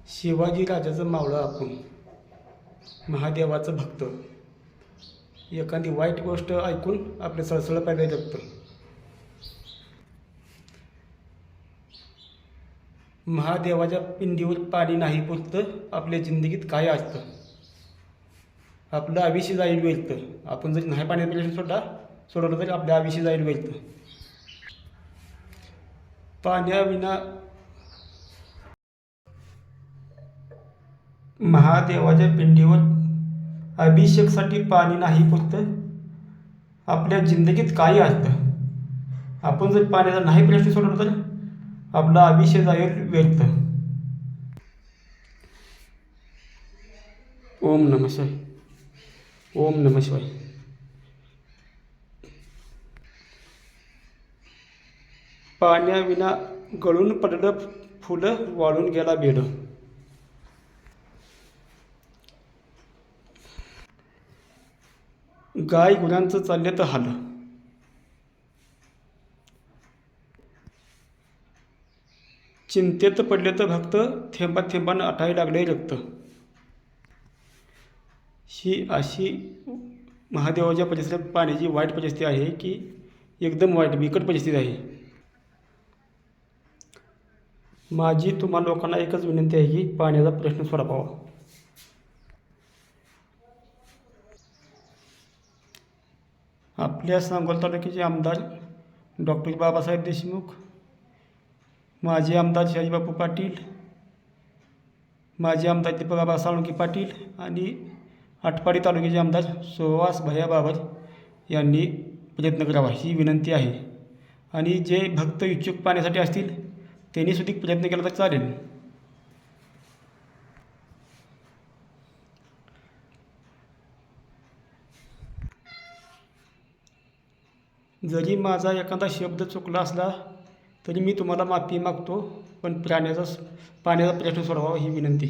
शिवाजी राजाचं मावळं आपण, महादेवाचं भक्त. एखादी वाईट गोष्ट ऐकून आपले सळसळ पाहिजे जगतं. महादेवाच्या पिंडीवर पाणी नाही पुरतं, आपल्या जिंदगीत काय असतं. आपलं आयुष्य जाईल वेळतं. आपण जर नाही पाण्याचा प्रश्न सोडवलं तरी आपल्या आयुष्य जाईल वेळतं. पाण्याविना महादेवाच्या पिंडीवर अभिषेकसाठी पाणी नाही पुरतं, आपल्या जिंदगीत काही असतं. आपण जर पाण्याचा नाही प्रश्न सोडवला तर आपला अभिषेक जाईल व्यर्थ. ओम नमः शिवाय. ओम नमः शिवाय. पाण्याविना गळून पडलं फुलं, वाळून गेला बेड. गाय गुरांचं चालले तर हाल. चिंतेत पडले तर भक्त, थेंबा थेंबानं आटायला लागले रक्त. ही अशी महादेवाच्या परिसरात पाण्याची वाईट परिस्थिती आहे की एकदम वाईट बिकट परिस्थिती आहे. माझी तुम्हा लोकांना एकच विनंती आहे की पाण्याचा प्रश्न सोडवावा. आपल्या सांगोला तालुक्याचे आमदार डॉक्टर बाबासाहेब देशमुख, माजी आमदार शहाजीबापू पाटील, माजी आमदार दीपकबाबा साळुंके पाटील आणि आटपाडी तालुक्याचे आमदार सुहास भैया बाबर यांनी प्रयत्न करावा ही विनंती आहे. आणि जे भक्त इच्छुक पाण्यासाठी असतील त्यांनी सुद्धा प्रयत्न केला तर चालेल. जरी माझा एखादा शब्द चुकला असला तरी मी तुम्हाला माफी मागतो, पण पाण्याचा प्रश्न सोडवावा ही विनंती.